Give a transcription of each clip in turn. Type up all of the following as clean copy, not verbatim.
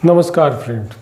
नमस्कार friend.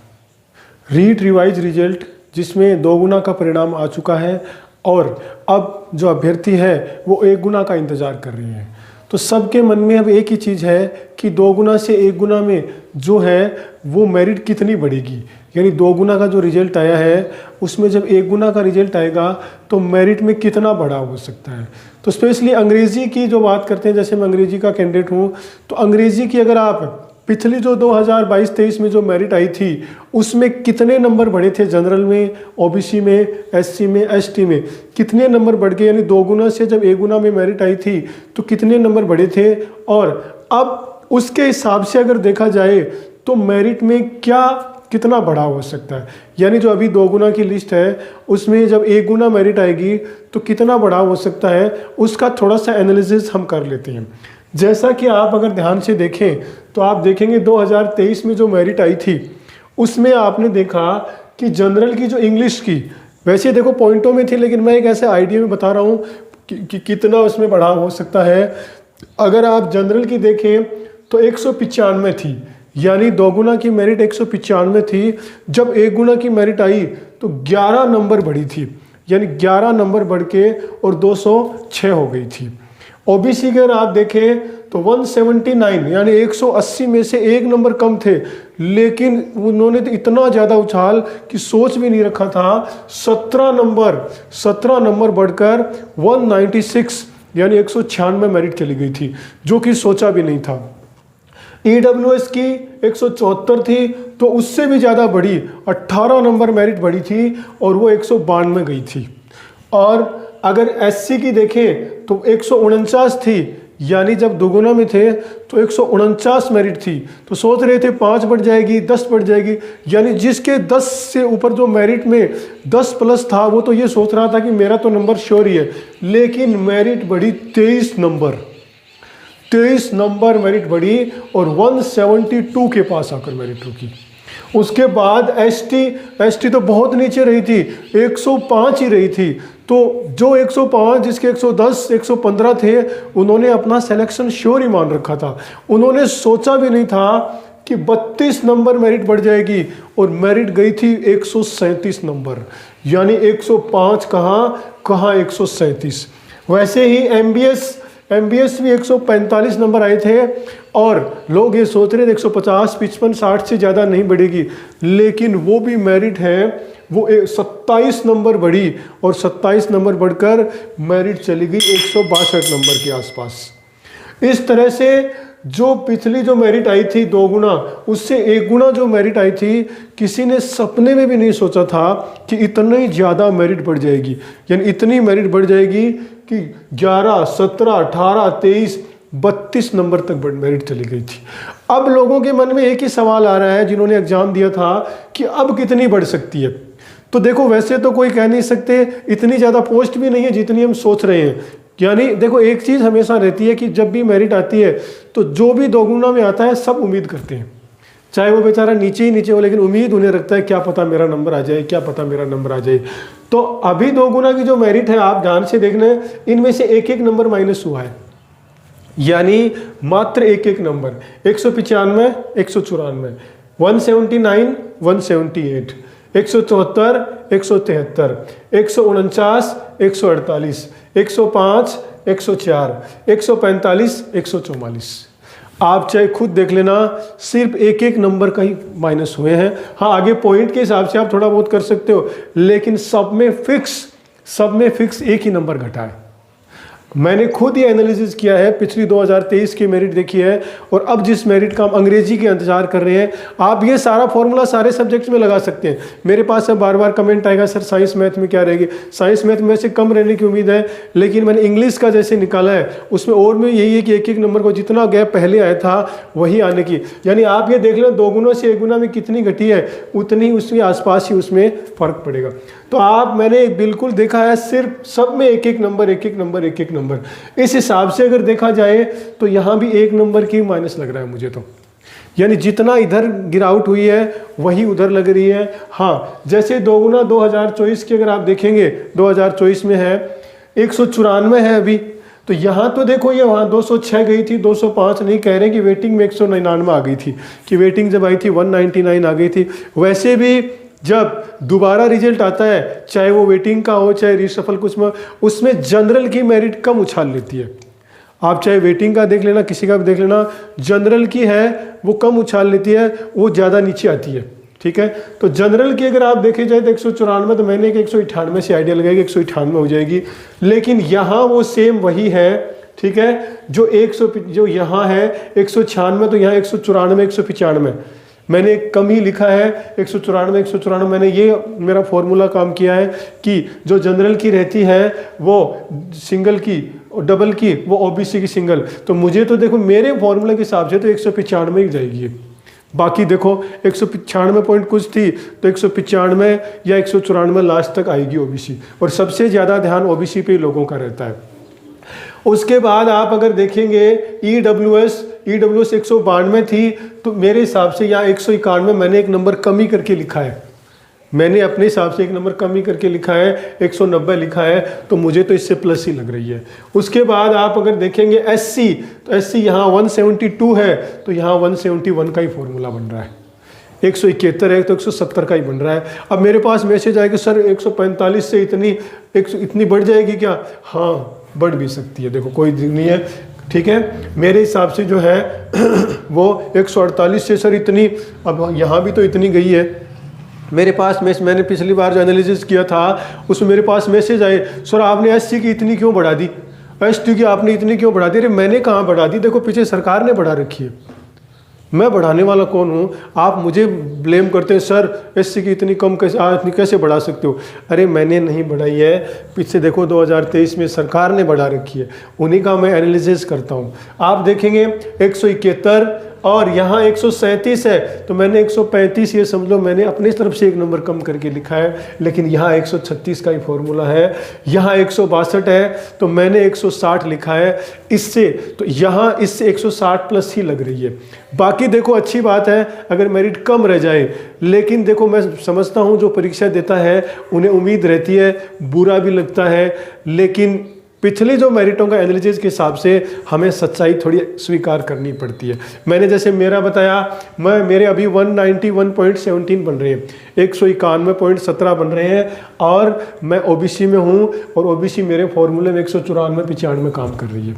Read revise result जिसमें 2 गुना का परिणाम आ चुका है और अब जो अभ्यर्थी है वो 1 गुना का इंतज़ार कर रहे हैं। तो सबके मन में अब एक ही चीज़ है कि 2 गुना से 1 गुना में जो है वो मेरिट कितनी बढ़ेगी। यानी 2 गुना का जो रिजल्ट आया है उसमें जब 1 गुना का रिजल्ट आएगा तो मेरिट में कितना बढ़ा हो सकता है। तो स्पेशली अंग्रेज़ी की जो बात करते हैं, जैसे मैं अंग्रेज़ी का कैंडिडेट हूँ, तो अंग्रेज़ी की अगर आप पिछली जो 2022-23 में जो मेरिट आई थी उसमें कितने नंबर बढ़े थे, जनरल में, ओबीसी में, एससी में, एसटी में कितने नंबर बढ़ गए। यानी 2 गुना से जब 1 गुना में मेरिट आई थी तो कितने नंबर बढ़े थे, और अब उसके हिसाब से अगर देखा जाए तो मेरिट में कितना बढ़ाव हो सकता है। यानी जो अभी 2 गुना की लिस्ट है उसमें जब 1 गुना मेरिट आएगी तो कितना बढ़ाव हो सकता है, उसका थोड़ा सा एनालिसिस हम कर लेते हैं। जैसा कि आप अगर ध्यान से देखें तो आप देखेंगे 2023 में जो मेरिट आई थी उसमें आपने देखा कि जनरल की जो इंग्लिश की, वैसे देखो पॉइंटों में थी, लेकिन मैं एक ऐसे आइडिया में बता रहा हूँ कि कितना उसमें बढ़ाव हो सकता है। अगर आप जनरल की देखें तो 195 थी, यानी 2 गुना की मेरिट 195 थी। जब 1 गुना की मेरिट आई तो 11 नंबर बढ़ी थी, यानी 11 नंबर बढ़ के और 206 हो गई थी। ओबीसी के अगर आप देखें तो 179, यानी 180 में से 1 नंबर कम थे, लेकिन उन्होंने तो इतना ज़्यादा उछाल कि सोच भी नहीं रखा था। 17 नंबर बढ़कर 196, यानी 196 मेरिट चली गई थी, जो कि सोचा भी नहीं था। ईडब्ल्यूएस की 174 थी तो उससे भी ज़्यादा बढ़ी, 18 नंबर मेरिट बढ़ी थी और वो 192 गई थी। और अगर एससी की देखें तो 149 थी, यानी जब 2 गुना में थे तो 149 मेरिट थी। तो सोच रहे थे 5 बढ़ जाएगी, 10 बढ़ जाएगी, यानी जिसके 10 से ऊपर जो मेरिट में 10 प्लस था वो तो ये सोच रहा था कि मेरा तो नंबर श्योर ही है, लेकिन मेरिट बढ़ी 23 नंबर मेरिट बढ़ी और 172 के पास आकर मेरिट रुकी। उसके बाद एसटी तो बहुत नीचे रही थी, 105 ही रही थी। तो जो 105, जिसके 110, 115 थे, उन्होंने अपना सिलेक्शन श्योर ही मान रखा था। उन्होंने सोचा भी नहीं था कि 32 नंबर मेरिट बढ़ जाएगी और मेरिट गई थी 137 नंबर, यानी 105 कहाँ 137। वैसे ही एमबीएस भी 145 नंबर आए थे और लोग ये सोच रहे थे 150, 55, 60 से ज़्यादा नहीं बढ़ेगी, लेकिन वो भी मेरिट है, वो 27 नंबर बढ़ी और 27 नंबर बढ़कर मेरिट चली गई 162 नंबर के आसपास। इस तरह से जो पिछली जो मेरिट आई थी 2 गुना, उससे 1 गुना जो मेरिट आई थी, किसी ने सपने में भी नहीं सोचा था कि इतनी ज़्यादा मेरिट बढ़ जाएगी। यानी इतनी मेरिट बढ़ जाएगी कि 11, 17, 18, 23, 32 नंबर तक मेरिट चली गई थी। अब लोगों के मन में एक ही सवाल आ रहा है, जिन्होंने एग्जाम दिया था, कि अब कितनी बढ़ सकती है। तो देखो, वैसे तो कोई कह नहीं सकते, इतनी ज़्यादा पोस्ट भी नहीं है जितनी हम सोच रहे हैं। यानी देखो, एक चीज़ हमेशा रहती है कि जब भी मेरिट आती है तो जो भी 2 गुना में आता है सब उम्मीद करते हैं, चाहे वो बेचारा नीचे ही नीचे हो, लेकिन उम्मीद उन्हें रखता है क्या पता मेरा नंबर आ जाए, क्या पता मेरा नंबर आ जाए। तो अभी 2 गुना की जो मेरिट है, आप ध्यान से देखना, इनमें से 1-1 नंबर माइनस हुआ है, यानी मात्र 1-1 नंबर। 195, 194, 179, 178, 174, 173, 149, 148, 105, 104, 145, 144। आप चाहे खुद देख लेना, सिर्फ 1-1 नंबर का ही माइनस हुए हैं। हाँ, आगे पॉइंट के हिसाब से आप थोड़ा बहुत कर सकते हो, लेकिन सब में फिक्स 1 ही नंबर घटा है। मैंने खुद ये एनालिसिस किया है, पिछली 2023 की मेरिट देखी है और अब जिस मेरिट का हम अंग्रेजी के इंतजार कर रहे हैं। आप ये सारा फॉर्मूला सारे सब्जेक्ट्स में लगा सकते हैं। मेरे पास से बार बार कमेंट आएगा, सर साइंस मैथ में क्या रहेगी। साइंस मैथ में से कम रहने की उम्मीद है, लेकिन मैंने इंग्लिश का जैसे निकाला है उसमें और में यही है कि 1-1 नंबर को जितना गैप पहले आया था वही आने की। यानी आप ये देख लें, 2 गुना से 1 गुना में कितनी घटी है, उतनी उसके आसपास ही उसमें फर्क पड़ेगा। तो मैंने बिल्कुल देखा है, सिर्फ सब में 1-1 नंबर, 1-1 नंबर, 1-1 नंबर। इस हिसाब से अगर देखा जाए तो यहां भी 1 नंबर की माइनस लग रहा है मुझे तो। यानी जितना इधर गिरावट हुई है वही उधर लग रही है। हाँ, जैसे 2 गुना 2024 की अगर आप देखेंगे, 2024 में है 194 है अभी, तो यहाँ तो देखो ये वहाँ 206 गई थी, 205 नहीं कह रहे कि वेटिंग में 199 आ गई थी, कि वेटिंग जब आई थी 199 आ गई थी। वैसे भी जब दोबारा रिजल्ट आता है, चाहे वो वेटिंग का हो चाहे रीशफल कुछ में, उसमें जनरल की मेरिट कम उछाल लेती है। आप चाहे वेटिंग का देख लेना, किसी का भी देख लेना, जनरल की है वो कम उछाल लेती है, वो ज़्यादा नीचे आती है। ठीक है, तो जनरल की अगर आप देखे जाए तो 194, तो मैंने कि 198 से आइडिया लगाएगी 198 हो जाएगी। लेकिन यहाँ वो सेम वही है, ठीक है, जो यहाँ है 196, तो यहाँ 194 195 मैंने कम ही लिखा है। 194 मैंने ये मेरा फॉर्मूला काम किया है कि जो जनरल की रहती है वो सिंगल की और डबल की वो ओबीसी की सिंगल। तो मुझे तो देखो मेरे फॉर्मूले के हिसाब से तो 195 ही जाएगी। बाकी देखो 195 पॉइंट कुछ थी तो 195 या 194 लास्ट तक आएगी ओबीसी, और सबसे ज़्यादा ध्यान ओबीसी पे लोगों का रहता है। उसके बाद आप अगर देखेंगे ईडब्ल्यूएस 192 थी, तो मेरे हिसाब से यहाँ 191 मैंने एक नंबर कम ही करके लिखा है। मैंने अपने हिसाब से एक नंबर कम ही करके लिखा है, 190 लिखा है, तो मुझे तो इससे प्लस ही लग रही है। उसके बाद आप अगर देखेंगे एससी, तो एससी यहाँ 172 है, तो यहाँ 171 का ही फॉर्मूला बन रहा है। 171 है तो 170 का ही बन रहा है। अब मेरे पास मैसेज आएगा सर 145 से इतनी बढ़ जाएगी क्या? हाँ, बढ़ भी सकती है, देखो कोई नहीं है। ठीक है, मेरे हिसाब से जो है वो 148 से सर इतनी, अब यहाँ भी तो इतनी गई है। मेरे पास मैंने पिछली बार जो एनालिसिस किया था उसमें मेरे पास मैसेज आए, सर आपने एससी की इतनी क्यों बढ़ा दी, एसटी की आपने इतनी क्यों बढ़ा दी? अरे मैंने कहाँ बढ़ा दी, देखो पीछे सरकार ने बढ़ा रखी है, मैं बढ़ाने वाला कौन हूँ? आप मुझे ब्लेम करते हैं सर एससी की इतनी कम कैसे बढ़ा सकते हो? अरे मैंने नहीं बढ़ाई है, पीछे देखो 2023 में सरकार ने बढ़ा रखी है, उन्हीं का मैं एनालिसिस करता हूँ। आप देखेंगे 171 और यहाँ 137 है, तो मैंने 135 ये समझ लो मैंने अपनी तरफ से एक नंबर कम करके लिखा है, लेकिन यहाँ 136 का ही फॉर्मूला है। यहाँ 162 है तो मैंने 160 लिखा है इससे, तो यहाँ इससे 160 प्लस ही लग रही है। बाकी देखो अच्छी बात है अगर मेरिट कम रह जाए, लेकिन देखो मैं समझता हूँ जो परीक्षा देता है उन्हें उम्मीद रहती है, बुरा भी लगता है, लेकिन पिछले जो मेरिटों का एनालिसिस के हिसाब से हमें सच्चाई थोड़ी स्वीकार करनी पड़ती है। मैंने जैसे मेरा बताया, मेरे अभी 191.17 बन रहे हैं, 191.17 बन रहे हैं, और मैं ओबीसी में हूँ, और ओबीसी मेरे फॉर्मूले में 194-95 काम कर रही है।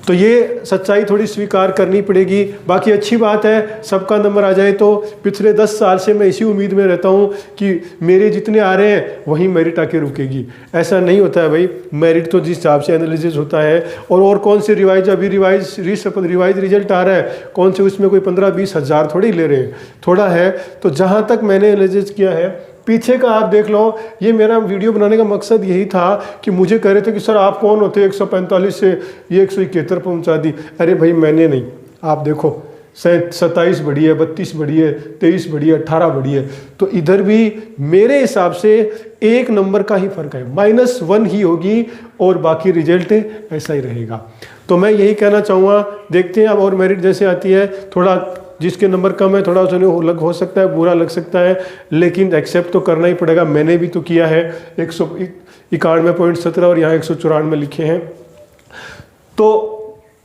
तो ये सच्चाई थोड़ी स्वीकार करनी पड़ेगी। बाकी अच्छी बात है सबका नंबर आ जाए, तो पिछले 10 साल से मैं इसी उम्मीद में रहता हूँ कि मेरे जितने आ रहे हैं वहीं मेरिट आके रुकेगी। ऐसा नहीं होता है भाई, मेरिट तो जिस हिसाब से एनालिसिस होता है, और कौन से रिवाइज अभी रिवाइज रिजल्ट आ रहा है, कौन से उसमें कोई 15-20 हज़ार थोड़ी ले रहे हैं, थोड़ा है। तो जहाँ तक मैंने एनालिसिस किया है पीछे का आप देख लो, ये मेरा वीडियो बनाने का मकसद यही था कि मुझे कह रहे थे कि सर आप कौन होते 145 से ये 171 पहुँचा दी। अरे भाई मैंने नहीं, आप देखो 27 बढ़ी है, 32 बढ़ी है, 23 बढ़ी है, 18 बढ़ी है, तो इधर भी मेरे हिसाब से एक नंबर का ही फर्क है, -1 ही होगी, और बाकी रिजल्ट ऐसा ही रहेगा। तो मैं यही कहना चाहूँगा, देखते हैं अब और मेरिट जैसे आती है, थोड़ा जिसके नंबर कम है थोड़ा उसमें हो सकता है, बुरा लग सकता है, लेकिन एक्सेप्ट तो करना ही पड़ेगा। मैंने भी तो किया है 191.17 और यहाँ 194 लिखे हैं। तो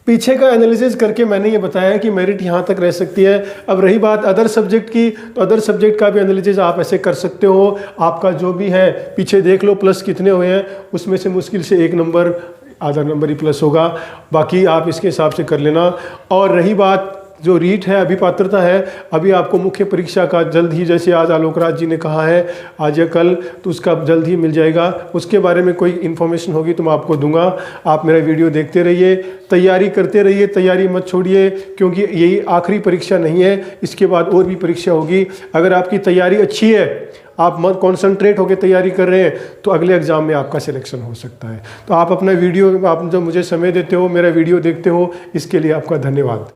पीछे का एनालिसिस करके मैंने ये बताया कि मेरिट यहाँ तक रह सकती है। अब रही बात अदर सब्जेक्ट की, तो अदर सब्जेक्ट का भी एनालिसिस आप ऐसे कर सकते हो। आपका जो भी है पीछे देख लो प्लस कितने हुए हैं, उसमें से मुश्किल से एक नंबर, आधा नंबर ही प्लस होगा, बाकी आप इसके हिसाब से कर लेना। और रही बात जो रीट है, अभी पात्रता है, अभी आपको मुख्य परीक्षा का जल्द ही, जैसे आज आलोकराज जी ने कहा है आज या कल, तो उसका जल्द ही मिल जाएगा। उसके बारे में कोई इन्फॉर्मेशन होगी तो मैं आपको दूंगा। आप मेरा वीडियो देखते रहिए, तैयारी करते रहिए, तैयारी मत छोड़िए, क्योंकि यही आखिरी परीक्षा नहीं है, इसके बाद और भी परीक्षा होगी। अगर आपकी तैयारी अच्छी है, आप मत कॉन्सेंट्रेट होकर तैयारी कर रहे हैं, तो अगले एग्जाम में आपका सिलेक्शन हो सकता है। तो आप अपना वीडियो, आप जब मुझे समय देते हो, मेरा वीडियो देखते हो, इसके लिए आपका धन्यवाद।